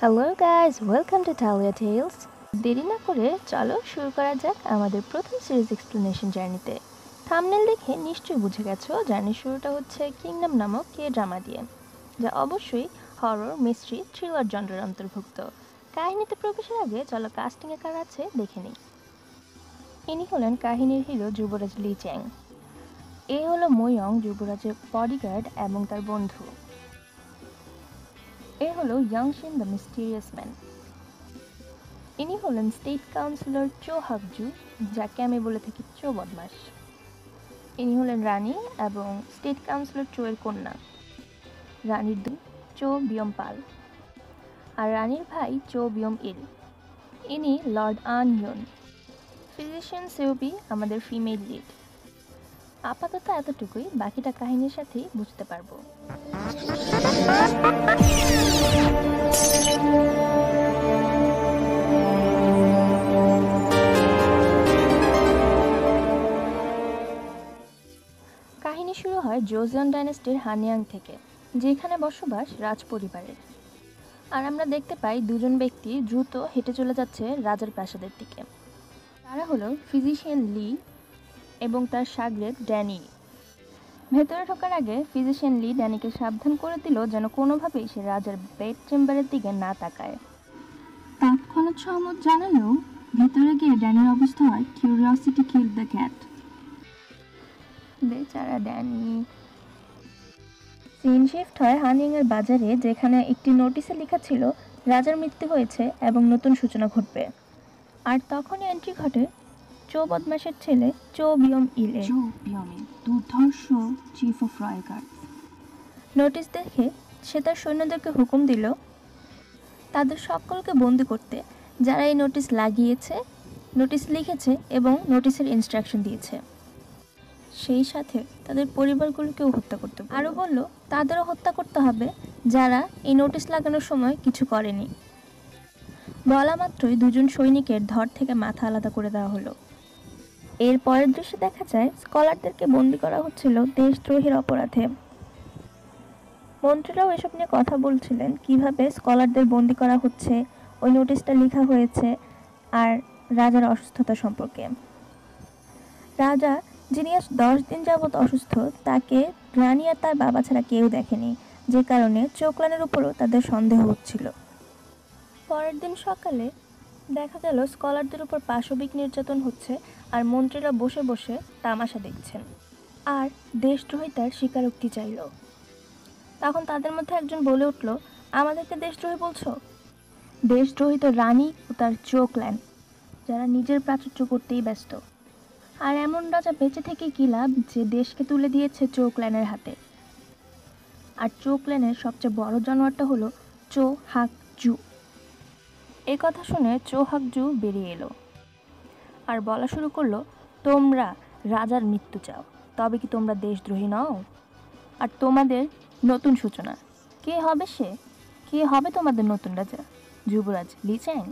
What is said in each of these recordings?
Hello guys, welcome to Talia Tales. দেরি না করে চলো শুরু করা যাক আমাদের প্রথম সিরিজ এক্সপ্লেনেশন জার্নিতে। থাম্বনেল দেখে নিশ্চয়ই বুঝে গেছো জার্নির শুরুটা হচ্ছে কিংডম নামক কে ড্রামা দিয়ে, যা অবশ্যই হরর, মিস্ট্রি, থ্রিলার জনরার অন্তর্ভুক্ত। কাহিনীতে প্রবেশের আগে চলো কাস্টিংয়ে কারা আছে দেখে নিই। ইনি হলেন কাহিনীর হিরো যুবরাজ লি চ্যাং। এ হলো মোয়ং, যুবরাজের বডিগার্ড এবং তার বন্ধু। এ হলো ইয়াংশিন দ্য মিস্টিরিয়াস ম্যান। ইনি হলেন স্টেট কাউন্সিলর চো হাকজু, যাকে আমি বলে থাকি চো বদমাস। ইনি হলেন রানী এবং স্টেট কাউন্সিলর চো এর কন্যা। রানীর দুই চো বিয়ম পাল আর রানীর ভাই চো বিয়ম ইল। ইনি লর্ড আন ইয়ন। ফিজিশিয়ান সেওবি আমাদের ফিমেল লিড। আপাতত এতটুকুই, বাকিটা কাহিনীর সাথেই বুঝতে পারবো। কাহিনী শুরু হয় জোজিয়ন ডাইনেস্টির হানিয়াং থেকে, যেখানে বসবাস রাজ পরিবারের। আর আমরা দেখতে পাই দুজন ব্যক্তি দ্রুত হেঁটে চলে যাচ্ছে রাজার প্রাসাদের দিকে। তারা হলো ফিজিশিয়ান লি এবং তার শাগরেদ ড্যানি। ভেতরে ঢোকার আগে ফিজিশিয়ান লি ড্যানিকে সাবধান করে দিল যেন কোনোভাবেই সে রাজার বেড চেম্বারের দিকে না তাকায়। তৎক্ষণাৎ সহমত জানালেও ভেতরে গিয়ে ড্যানির অবস্থা হয় কিউরিওসিটি কিল দ্য ক্যাট। বেচারা ড্যানি। সিন শিফট হয় হানিয়াংয়ের বাজারে, যেখানে একটি নোটিশে লেখা ছিল রাজার মৃত্যু হয়েছে এবং নতুন সূচনা ঘটবে। আর তখনই এন্ট্রি ঘটে চো বদমাসের ছেলে চো বিয়ম ইলে। চো বিয়মে দুর্ধর্ষ chief of royal guard. Notice দেখে সে তার সৈন্যদেরকে হুকুম দিল তাদের সকলকে বন্দি করতে, যারা এই নোটিশ লাগিয়েছে, নোটিশ লিখেছে এবং নোটিশের ইনস্ট্রাকশন দিয়েছে। সেই সাথে তাদের পরিবারগুলোকেও হত্যা করতে বলল। আরও বলল তাদেরও হত্যা করতে হবে যারা এই নোটিশ লাগানোর সময় কিছু করেনি। বলা মাত্রই দুজন সৈনিকের ধর থেকে মাথা আলাদা করে দেওয়া হলো। এর পরের দৃশ্যে দেখা যায় স্কলারদেরকে বন্দি করা হচ্ছিল দেশদ্রোহের অপরাধে। মন্ত্রীরাও এসব নিয়ে কথা বলছিলেন, কিভাবে স্কলারদের বন্দি করা হচ্ছে, ওই নোটিশটা লেখা হয়েছে, আর রাজার অসুস্থতা সম্পর্কে। রাজা, যিনি আজ 10 দিন যাবৎ অসুস্থ, তাকে রানী আর তার বাবা ছাড়া কেউ দেখেনি, যে কারণে চোকলানের উপরও তাদের সন্দেহ হচ্ছিল। পরের দিন সকালে দেখা গেল স্কলারদের উপর পাশবিক নির্যাতন হচ্ছে আর মন্ত্রীরা বসে বসে তামাশা দেখছেন আর দেশদ্রোহিতার স্বীকারোক্তি চাইল। তখন তাদের মধ্যে একজন বলে উঠল, আমাদেরকে দেশদ্রোহী বলছো? দেশদ্রোহী তো রানী ও তার চোকল্যান, যারা নিজের প্রাচুর্য করতেই ব্যস্ত। আর এমন রাজা বেঁচে থেকে কী লাভ যে দেশকে তুলে দিয়েছে চোকল্যানের হাতে। আর চোকল্যানের সবচেয়ে বড় জানোয়ারটা হলো চো হাক জু। এই কথা শুনে চো হাক জু বেরিয়ে এলো আর বলা শুরু করলো, তোমরা রাজার মৃত্যু চাও, তবে কি তোমরা দেশদ্রোহী নও? আর তোমাদের নতুন সূচনা, কে হবে সে? কে হবে তোমাদের নতুন রাজা? যুবরাজ লি চ্যাং।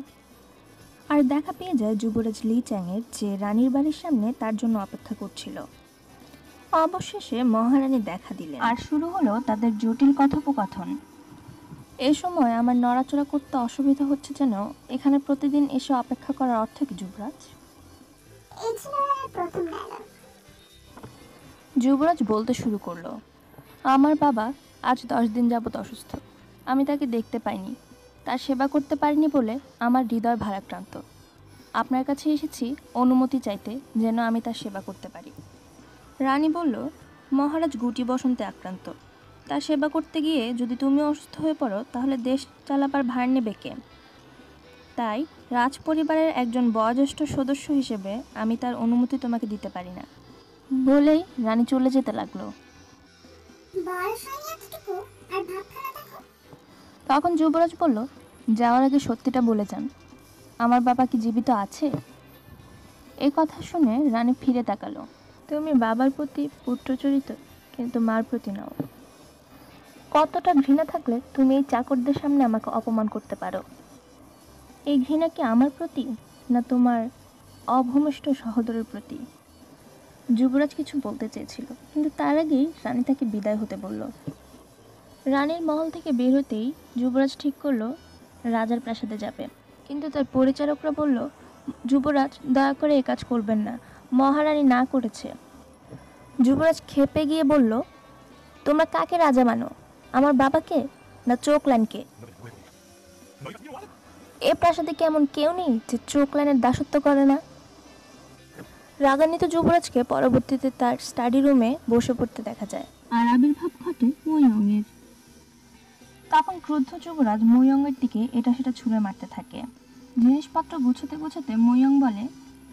আর দেখা পেয়ে যায় যুবরাজ লি চ্যাংয়ের, যে রানীর বাড়ির সামনে তার জন্য অপেক্ষা করছিল। অবশেষে মহারানী দেখা দিলেন আর শুরু হলো তাদের জটিল কথোপকথন। এই সময় আমার নড়াচড়া করতে অসুবিধা হচ্ছে, যেন এখানে প্রতিদিন এসে অপেক্ষা করার অর্থ কি যুবরাজ? যুবরাজ বলতে শুরু করলো, আমার বাবা আজ 10 দিন যাবৎ অসুস্থ। আমি তাকে দেখতে পাইনি, তার সেবা করতে পারিনি বলে আমার হৃদয় ভারাক্রান্ত। আপনার কাছে এসেছি অনুমতি চাইতে, যেন আমি তার সেবা করতে পারি। রানী বলল, মহারাজ গুটি বসন্তে আক্রান্ত, তার সেবা করতে গিয়ে যদি তুমি অসুস্থ হয়ে পড়ো তাহলে দেশ চালাবার ভার নেবে কে? তাই রাজ পরিবারের একজন বয়োজ্যেষ্ঠ সদস্য হিসেবে আমি তার অনুমতি তোমাকে দিতে পারি না। বলেই রানী চলে যেতে লাগলো। তখন যুবরাজ বলল, যাওয়ার আগে সত্যিটা বলে যান, আমার বাবা কি জীবিত আছে? এই কথা শুনে রানী ফিরে তাকালো। তুমি বাবার প্রতি পুত্রচরিত, কিন্তু মার প্রতি নাও। কতটা ঘৃণা থাকলে তুমি এই চাকরদের সামনে আমাকে অপমান করতে পারো? এই ঘৃণা কি আমার প্রতি, না তোমার অভূমিষ্ঠ সহোদরের প্রতি? যুবরাজ কিছু বলতে চেয়েছিল, কিন্তু তার আগেই রানী তাকে বিদায় হতে বলল। রানীর মহল থেকে বের হতেই যুবরাজ ঠিক করলো রাজার প্রাসাদে যাবে। কিন্তু তার পরিচারকরা বলল, যুবরাজ দয়া করে এ কাজ করবেন না, মহারানী না করেছে। যুবরাজ ক্ষেপে গিয়ে বলল, তোমরা কাকে রাজা মানো, আমার বাবাকে না চোখলানকে? এ প্রাসাদে কি এমন কেউ নেই যে চোখলানের দাসত্ব করে না? রাগান্বিত যুবরাজকে পরবর্তীতে তার স্টাডি রুমে বসে পড়তে দেখা যায়। আর আবির্ভাব ঘটে ময়ূরের। তখন ক্রুদ্ধ যুবরাজ ময়ূরের দিকে এটা সেটা ছুঁড়ে মারতে থাকে। জিনিসপত্র গুছোতে গুছোতে ময়ূর বলে,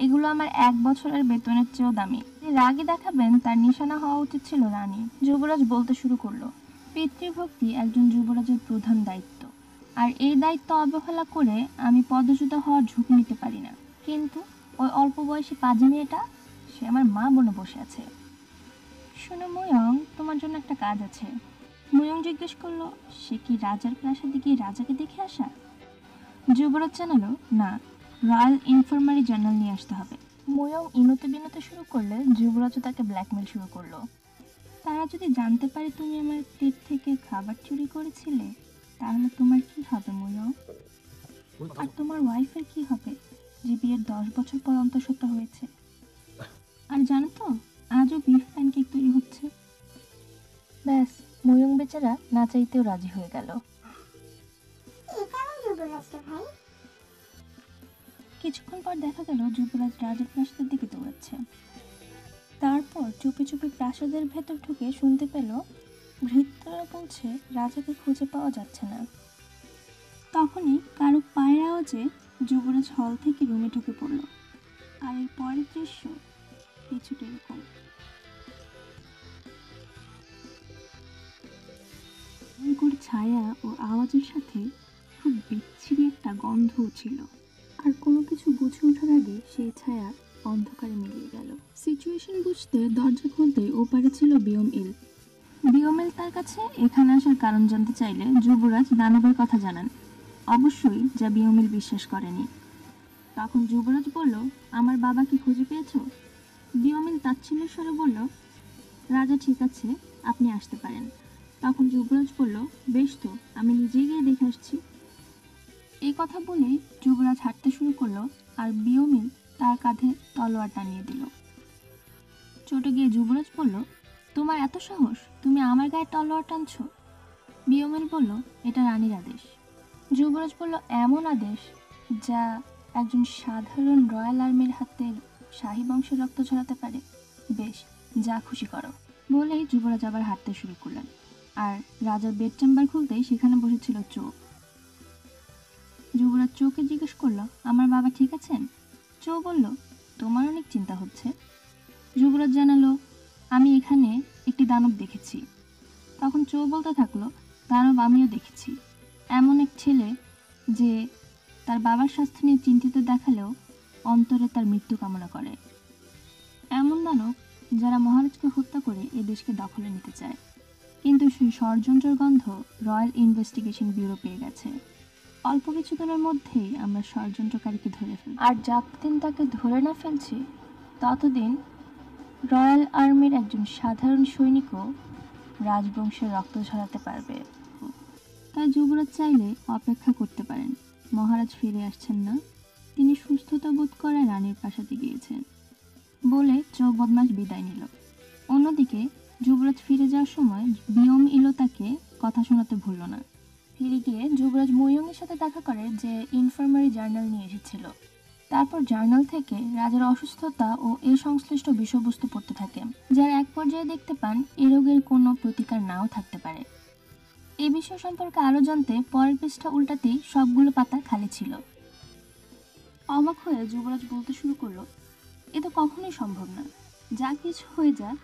এগুলো আমার 1 বছরের বেতনের চেয়েও দামি। রাগী দেখাবেন তার নিশানা হওয়া উচিত ছিল রানী। যুবরাজ বলতে শুরু করলো, পিতৃভক্তি একজন যুবরাজের প্রধান দায়িত্ব, আর এই দায়িত্ব অবহেলা করে আমি পদচ্যুত হওয়ার ঝুঁকি নিতে পারি না। কিন্তু ওই অল্প বয়সী পাজি মেয়েটা, সে আমার মা বনে বসে আছে। শোনো ময়ং, তোমার জন্য একটা কাজ আছে। ময়ং জিজ্ঞেস করলো, সে কি রাজার প্রাসাদে গিয়ে রাজাকে দেখে আসা? যুবরাজ জানালো, না, রয়্যাল ইনফার্মারি জার্নাল নিয়ে আসতে হবে। ময়ং ইনতে বিনতে শুরু করলে যুবরাজও তাকে ব্ল্যাকমেল শুরু করলো। তারা যদি জানতে পারে তুমি আমার পেট থেকে খাবার চুরি করেছিলে, তাহলে তোমার কি হবে ময়ং? আর তোমার ওয়াইফের কি হবে, যে বিয়ের 10 বছর পর অন্তঃসত্ত্বা হয়েছে? আর জানো তো, আজও বিফ প্যানকেক তৈরি হচ্ছে। ব্যাস, ময়ং বেচারা না চাইতেও রাজি হয়ে গেল। কিছুক্ষণ পর দেখা গেল যুবরাজ রাজার প্রাসাদের দিকে দৌড়াচ্ছে। তারপর চুপি চুপি প্রাসাদের ভেতর ঢুকে শুনতে পেল ভৃত্যরা বলছে রাজাকে খুঁজে পাওয়া যাচ্ছে না। তখনই কারো পায়ের আওয়াজে যুবরাজ হল থেকে রুমে ঢুকে পড়ল। আর এর পরের দৃশ্য কিছুটা এরকম। ভয়ঙ্কর ছায়া ও আওয়াজের সাথে খুব বিচ্ছিরি একটা গন্ধও ছিল। আর কোনো কিছু বুঝে ওঠার আগে সেই ছায়া অন্ধকারে মিলিয়ে গেল। সিচুয়েশন বুঝতে দরজা খুলতেই ওপারে ছিল বিয়ম-ইল। বিয়ম-ইল তার কাছে এখানে আসার কারণ জানতে চাইলে যুবরাজ দানবের কথা জানান, অবশ্যই যা বিয়ম-ইল বিশ্বাস করেনি। তখন যুবরাজ বলল, আমার বাবা কি খুঁজে পেয়েছো? বিয়ম-ইল তাচ্ছিল্যের স্বরে বলল, রাজা ঠিক আছে, আপনি আসতে পারেন। তখন যুবরাজ বলল, বেশ তো, আমি নিজে গিয়ে দেখে আসছি। এই কথা বলে যুবরাজ হাঁটতে শুরু করলো, আর বিয়ম-ইল তার কাঁধে তলোয়ার টানিয়ে দিল। চটে গিয়ে যুবরাজ বলল, তোমার এত সাহস, তুমি আমার গায়ে তলোয়ার টানছো? বিয়ম-ইল বলল, এটা রানীর আদেশ। যুবরাজ বলল, এমন আদেশ যা একজন সাধারণ রয়্যাল আর্মির হাতে শাহী বংশের রক্ত ঝরাতে পারে? বেশ, যা খুশি করো। বলেই যুবরাজ আবার হাঁটতে শুরু করলেন। আর রাজার বেড চেম্বার খুলতেই সেখানে বসেছিল চোখ। যুবরাজ চোখে জিজ্ঞেস করলো, আমার বাবা ঠিক আছেন? চো বলল, তোমার অনেক চিন্তা হচ্ছে। যুবরাজ জানালো, আমি এখানে একটি দানব দেখেছি। তখন চো বলতে থাকলো, দানব আমিও দেখেছি। এমন এক ছেলে যে তার বাবার স্বাস্থ্য নিয়ে চিন্তিত দেখালেও অন্তরে তার মৃত্যু কামনা করে। এমন দানব যারা মহারাজকে হত্যা করে এ দেশকে দখলে নিতে চায়। কিন্তু সেই ষড়যন্ত্রের গন্ধ রয়্যাল ইনভেস্টিগেশন ব্যুরো পেয়ে গেছে। অল্প কিছুদিনের মধ্যেই আমরা ষড়যন্ত্রকারীকে ধরে ফেলব। আর যতদিন তাকে ধরে না ফেলছি, ততদিন রয়্যাল আর্মির একজন সাধারণ সৈনিকও রাজবংশের রক্ত ঝরাতে পারবে। তাই যুবরাজ চাইলে অপেক্ষা করতে পারেন। মহারাজ ফিরে আসছেন না, তিনি সুস্থতা বোধ করায় রানীর প্রাসাদে গিয়েছেন বলে চো বদমাস বিদায় নিল। অন্যদিকে যুবরাজ ফিরে যাওয়ার সময় বিয়ম-ইলও তাকে কথা শোনাতে ভুলল না। ফিরে গিয়ে যুবরাজ ময়ূরের সাথে দেখা করে, যে ইনফার্মারি জার্নাল নিয়ে এসেছিল। তারপর জার্নাল থেকে রাজার অসুস্থতা ও এ সংশ্লিষ্ট বিষয়বস্তু পড়তে থাকে, যার এক পর্যায়ে দেখতে পান এ রোগের কোনো প্রতিকার নাও থাকতে পারে। এই বিষয় সম্পর্কে আরও জানতে পরের পৃষ্ঠা উল্টাতেই সবগুলো পাতা খালি ছিল। অবাক হয়ে যুবরাজ বলতে শুরু করলো, এ তো কখনোই সম্ভব না। যা কিছু হয়ে যাক,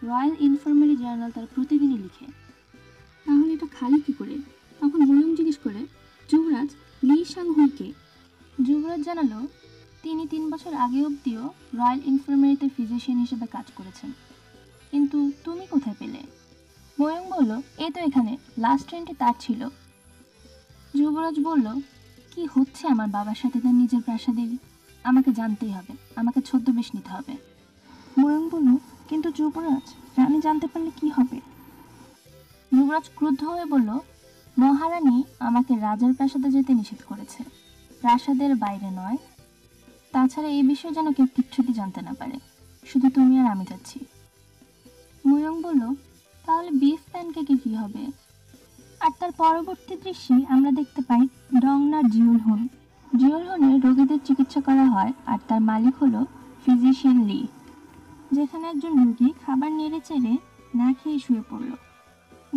রয়্যাল ইনফার্মারি জার্নাল তার প্রতিদিনই লিখে, তাহলে এটা খালি কি করে? তখন ময়ূর জিজ্ঞেস করে, যুবরাজ, লি সাংহুইকে? যুবরাজ জানালো, তিনি 3 বছর আগে অবধিও রয়্যাল ইনফার্মারিতে ফিজিশিয়ান হিসেবে কাজ করেছেন। কিন্তু তুমি কোথায় পেলে? ময়ূর বলল, এই তো এখানে, লাস্ট ট্রেনটি তার ছিল। যুবরাজ বলল, কি হচ্ছে আমার বাবার সাথে তার নিজের প্রাসাদে? আমাকে জানতেই হবে, আমাকে ছদ্মবেশ নিতে হবে। ময়ূর বলল, কিন্তু যুবরাজ, রানী জানতে পারলে কি হবে? যুবরাজ ক্রুদ্ধ হয়ে বলল, মহারানী আমাকে রাজার প্রাসাদে যেতে নিষেধ করেছে, প্রাসাদের বাইরে নয়। তাছাড়া এই বিষয়ে যেন কেউ কিচ্ছুটি জানতে না পারে, শুধু তুমি আর আমি যাচ্ছি। ময়ূর বলল, তাহলে বিফ প্যানকেকের কি হবে? আর তার পরবর্তী দৃশ্যে আমরা দেখতে পাই ডংনার জিউলহুন। জিউলহুনের রোগীদের চিকিৎসা করা হয়, আর তার মালিক হলো ফিজিশিয়ান লি। যেখানে একজন রোগী খাবার নেড়ে চেড়ে না খেয়ে শুয়ে পড়ল,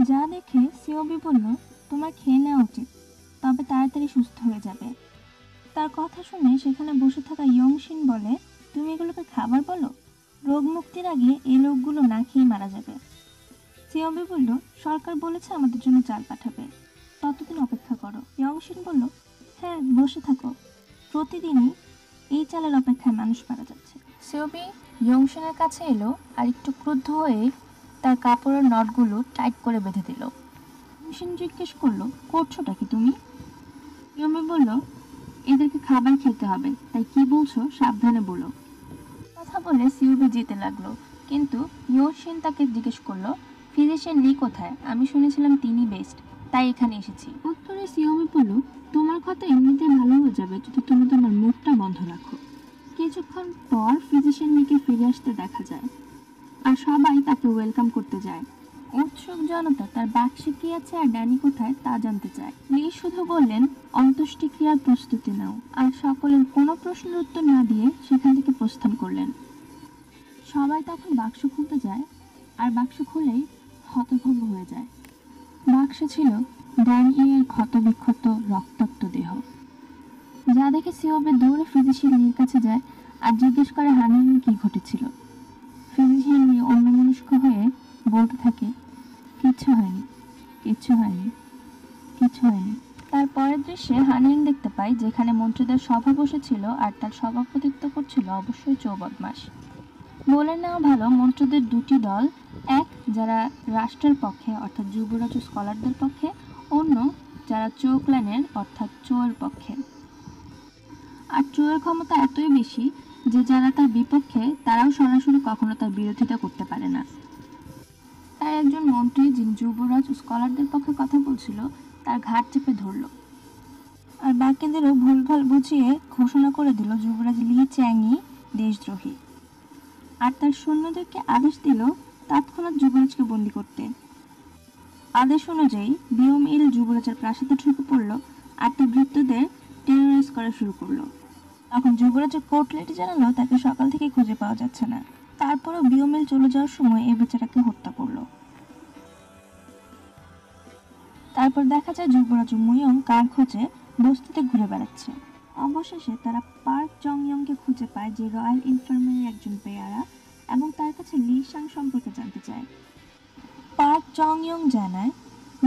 যা দেখে সিওবি বলল, তোমার খেয়ে নেওয়া উচিত, তবে তাড়াতাড়ি সুস্থ হয়ে যাবে। তার কথা শুনে সেখানে বসে থাকা ইয়ংশিন বলে, তুমি এগুলোকে খাবার বলো? রোগ মুক্তির আগে এই লোকগুলো না খেয়ে মারা যাবে। সিওবি বলল, সরকার বলেছে আমাদের জন্য চাল পাঠাবে, ততদিন অপেক্ষা করো। ইয়ংশিন বলল, হ্যাঁ বসে থাকো, প্রতিদিনই এই চালের অপেক্ষায় মানুষ মারা যাচ্ছে। সিওবি ইয়ংশিনের কাছে এলো আর একটু ক্রুদ্ধ হয়ে তার কাপড়ের নটগুলো টাইট করে বেঁধে দিল। ইয়ংশিন জিজ্ঞেস করলো, করছোটা কি তুমি? সিওবি বলল, এদেরকে খাবার খেতে হবে, তাই কি বলছো সাবধানে বলো। কথা বলে সিওবি যেতে লাগলো, কিন্তু ইয়ংশিন তাকে জিজ্ঞেস করলো, ফিজিশিয়ান লি কোথায়? আমি শুনেছিলাম তিনি বেস্ট, তাই এখানে এসেছি। উত্তরে সিওবি বলল, তোমার কথা এমনিতেই ভালো হয়ে যাবে যদি তুমি তোমার মুখটা বন্ধ রাখো। কিছুক্ষণ পর ফিজিশিয়ান লিকে ফিরে আসতে দেখা যায়, আর সবাই তাকে ওয়েলকাম করতে যায়। উৎসুক জনতা তার বাক্সে কি আছে আর ড্যানি কোথায় তা জানতে চায়। লি শুধু বললেন, অন্ত্যেষ্টিক্রিয়ার প্রস্তুতি নাও, আর সকলের কোনো প্রশ্নের উত্তর না দিয়ে সেখান থেকে প্রস্থান করলেন। সবাই তখন বাক্স খুলতে যায়, আর বাক্স খুলেই হতভম্ব হয়ে যায়। বাক্সে ছিল ড্যানিয়ের ক্ষতবিক্ষত রক্তাক্ত দেহ, যা দেখে সিওবি দৌড়ে ফিজিশিয়ান লির কাছে যায় আর জিজ্ঞেস করে হানির কি ঘটেছিল। ফিজিশিয়ান লি অন্যমনস্ক হয়ে বলতে থাকে, কিচ্ছু হয়নি, কিচ্ছু হয়নি, কিচ্ছু হয়নি। তার পরের দৃশ্যে হানিং দেখতে পাই, যেখানে মন্ত্রীদের সভা বসেছিল, আর তার সভাপতিত্ব করছিল অবশ্যই চৌবদমাস। বলে নেওয়া ভালো, মন্ত্রীদের দুটি দল, এক যারা রাষ্ট্রের পক্ষে অর্থাৎ যুবরাজ ও স্কলারদের পক্ষে, অন্য যারা চো ক্ল্যানের অর্থাৎ চোয়ের পক্ষে। আর চোয়ের ক্ষমতা এতই বেশি যে যারা তার বিপক্ষে তারাও সরাসরি কখনো তার বিরোধিতা করতে পারে না। তাই একজন মন্ত্রী, যিনি যুবরাজ ও স্কলারদের পক্ষে কথা বলছিল, তার ঘাট চেপে ধরল, আর বাকিদেরও ভুলভাল বুঝিয়ে ঘোষণা করে দিল যুবরাজ লি চ্যাংই দেশদ্রোহী, আর তার সৈন্যদেরকে আদেশ দিল তৎক্ষণাৎ যুবরাজকে বন্দি করতে। আদেশ অনুযায়ী বিওমিল যুবরাজের প্রাসাদে ঢুকে পড়ল, আর তার ভৃত্যদের টেরোরাইজ করা শুরু করলো। তখন যুবরাজের কোর্ট লেডি জানালো তাকে সকাল থেকে খুঁজে পাওয়া যাচ্ছে না। তারপরও বিওমিল চলে যাওয়ার সময় এই বেচারাকে হত্যা করলো। তারপর দেখা যায় যুবরাজ মুইয়ং কার খোঁজে বস্তিতে ঘুরে বেড়াচ্ছে। অবশেষে তারা পার্ক জংইয়ংকে খুঁজে পায়, যে রয়্যাল ইনফার্মারির একজন পেয়ারা, এবং তার কাছে লিসাং সম্পর্কে জানতে চায়। পার্ক জংইয়ং জানায়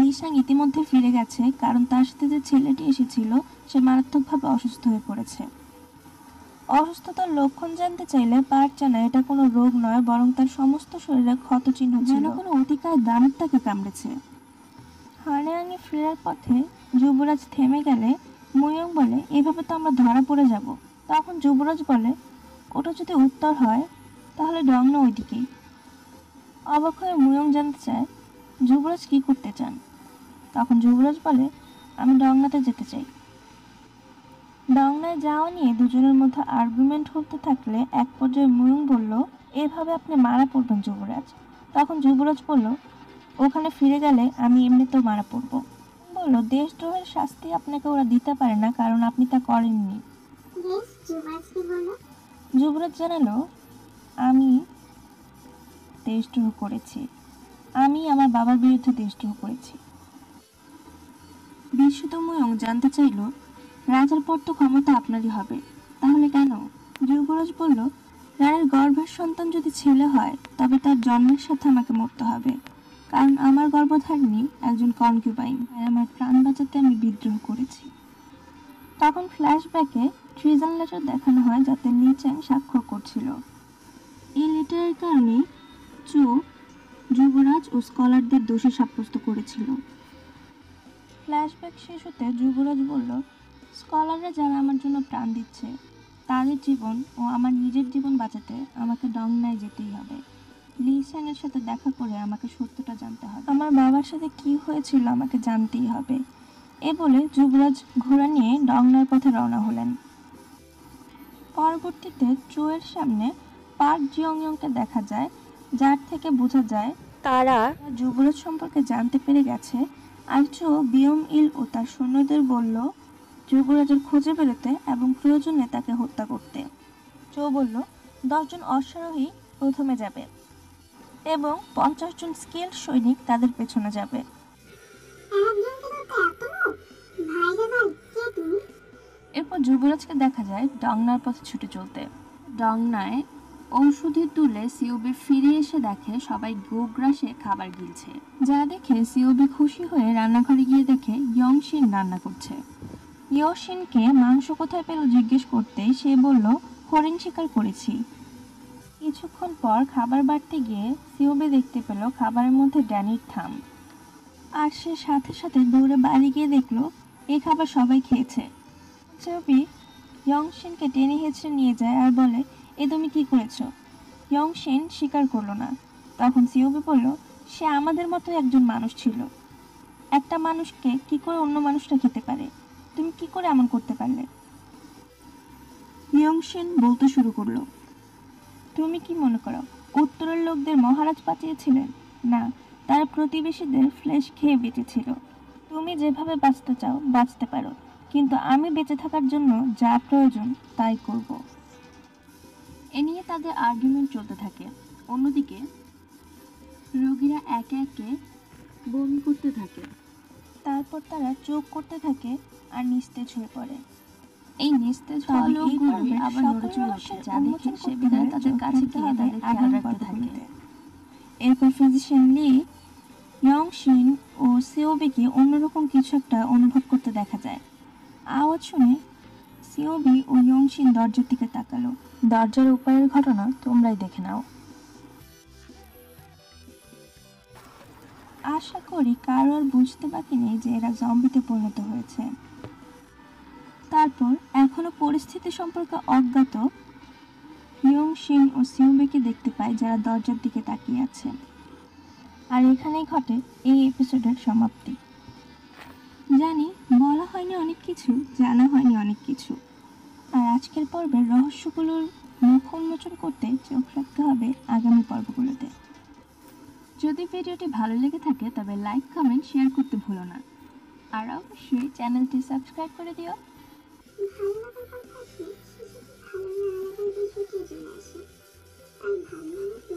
লিসাং ইতিমধ্যে ফিরে গেছে, কারণ তার সাথে যে ছেলেটি এসেছিল সে মারাত্মকভাবে অসুস্থ হয়ে পড়েছে। অসুস্থতার লক্ষণ জানতে চাইলে পার্ক জানায় এটা কোনো রোগ নয়, বরং তার সমস্ত শরীরে ক্ষত চিহ্ন যেন কোনো অতিকায় দানব তাকে কামড়েছে। হানেয়াংয়ে ফেরার পথে যুবরাজ থেমে গেলে মুইয়ং বলে, এভাবে তো আমরা ধরা পড়ে যাব। তখন যুবরাজ বলে, ওটা যদি উত্তর হয় তাহলে ডংনা ওইদিকেই। অবাক হয়ে মুইয়ং জানতে চায় যুবরাজ কি করতে চান। তখন যুবরাজ বলে, আমি ডংনাতে যেতে চাই। ডংনায় যাওয়া নিয়ে দুজনের মধ্যে আর্গুমেন্ট হতে থাকলে এক পর্যায়ে মুইয়ং বলল, এভাবে আপনি মারা পড়বেন যুবরাজ। তখন যুবরাজ বলল, ওখানে ফিরে গেলে আমি এমনিতেও মারা পড়ব। বলল, দেশদ্রোহের শাস্তি আপনাকে ওরা দিতে পারে না, কারণ আপনি তা করেননি। যুবরাজ জানালো, আমি দেশদ্রোহ করেছি, আমি আমার বাবার বিরুদ্ধে দেশদ্রোহ করেছি। বিস্মিত মুইয়ং জানতে চাইল, রাজার পর তো ক্ষমতা আপনারই হবে, তাহলে কেন? যুবরাজ বলল, রানীর গর্ভের সন্তান যদি ছেলে হয় তবে তার জন্মের সাথে আমাকে মরতে হবে, কারণ আমার গর্ভধারিণী একজন কনকিউবাইন, তাই আমার প্রাণ বাঁচাতে আমি বিদ্রোহ করেছি। তখন ফ্ল্যাশব্যাকে ট্রিজন লেটার দেখানো হয়, যাতে লি চ্যাং স্বাক্ষর করছিল। এই লেটারের কারণে চু যুবরাজ ও স্কলারদের দোষী সাব্যস্ত করেছিল। ফ্ল্যাশব্যাক শেষ হতে যুবরাজ বলল, স্কলাররা যারা আমার জন্য প্রাণ দিচ্ছে তাদের জীবন ও আমার নিজের জীবন বাঁচাতে আমাকে ডংনায় যেতেই হবে। লিসানের সাথে দেখা করে আমাকে সত্যটা জানতে হবে। আমার বাবার সাথে কি হয়েছিল আমাকে জানতেই হবে। এ বলে যুবরাজ ঘোড়া নিয়ে ডংনার পথে রওনা হলেন। পরবর্তীতে চোয়ের সামনে পার্ক জিয়ংয়ংকে দেখা যায়, যার থেকে বোঝা যায় তারা যুবরাজ সম্পর্কে জানতে পেরে গেছে। আর চো বিয়ম ইল ও তার সৈন্যদের বলল যুবরাজের খোঁজে বেরোতে এবং প্রয়োজনে তাকে হত্যা করতে। চো বলল 10 জন অশ্বারোহী প্রথমে যাবে এবং 50 জন স্কিল সৈনিক তাদের পেছনে যাবে। এরপর যুবরাজকে দেখা যায় ডংনার পথে ছুটে চলতে। ডংনায় ঔষধি তুলে সিওবি ফিরে এসে দেখে সবাই গোগ্রাসে খাবার গিলছে, যা দেখে সিওবি খুশি হয়ে রান্নাঘরে গিয়ে দেখে ইয়ংশিন রান্না করছে। ইয়শিনকে মাংস কোথায় পেল জিজ্ঞেস করতেই সে বলল হরিণ শিকার করেছি। কিছুক্ষণ পর খাবার বাড়তে গিয়ে সিওবি দেখতে পেল খাবারের মধ্যে ড্যানির থাম, আর সে সাথে সাথে দৌড়ে বাড়ি গিয়ে দেখলো এই খাবার সবাই খেয়েছে। সিওবি ইয়ংশিনকে টেনে হেঁচড়ে নিয়ে যায় আর বলে এ তুমি কি করেছো? ইয়ংশিন স্বীকার করলো না। তখন সিওবি বলল সে আমাদের মতো একজন মানুষ ছিল, একটা মানুষকে কি করে অন্য মানুষটা খেতে পারে? তুমি কি করে এমন করতে পারলে? ইয়ংশিন বলতে শুরু করলো, তুমি কি মনে করো উত্তরের লোকদের মহারাজ বাঁচিয়েছিলেন? না, তারা প্রতিবেশীদের ফ্লেশ খেয়ে বেঁচেছিল। তুমি যেভাবে বাঁচতে চাও বাঁচতে পারো, কিন্তু আমি বেঁচে থাকার জন্য যা প্রয়োজন তাই করব। এ নিয়ে তাদের আর্গুমেন্ট চলতে থাকে। অন্যদিকে রোগীরা একে একে বমি করতে থাকে। তারপর তারা চোখ করতে থাকে আর নিস্তেজ হয়ে পড়ে। এই নিস্তেজ হওয়া তবে এই লোকগুলোই পর্বে আবার সকল নড়ে চড়ে ওঠে, রহস্যের যা দেখে উন্মোচন সে করতে বিদায় হলে তাদের চোখ কাছে রাখতে গিয়ে হবে তাদের খেয়াল আগামী রাখতে থাকে। পর্বগুলোতে। এরপর ফিজিশিয়ান লি ইয়ংশিন ও সিওবিকে অন্যরকম কিছু একটা অনুভব করতে দেখা যায়। আওয়াজ শুনে সিওবি ও ইয়ংশিন দরজার দিকে তাকালো। দরজার উপরের ঘটনা তোমরাই দেখে নাও। আশা করি কারো আর বুঝতে বাকি নেই যে এরা জম্বিতে পরিণত হয়েছে। তারপর এখনো পরিস্থিতি সম্পর্কে অজ্ঞাত ইয়ংশিন ও সিওবিকে দেখতে পায় যারা দরজার দিকে তাকিয়ে আছে। আর এখানেই ঘটে এই এপিসোডের সমাপ্তি। জানি বলা হয়নি অনেক কিছু, জানা হয়নি অনেক কিছু, আর আজকের পর্বের রহস্যগুলোর মুখ উন্মোচন করতে চোখ রাখতে হবে আগামী পর্বগুলোতে। যদি ভিডিওটি ভালো লেগে থাকে তবে লাইক, কমেন্ট, শেয়ার করতে ভুলো না। আর অবশ্যই চ্যানেলটি সাবস্ক্রাইব করে দিও। ভালো লাগার কথা আছে, শেষে ভালো না লাগার বিষয়টি চলে আসে। আর ভালো লাগাকে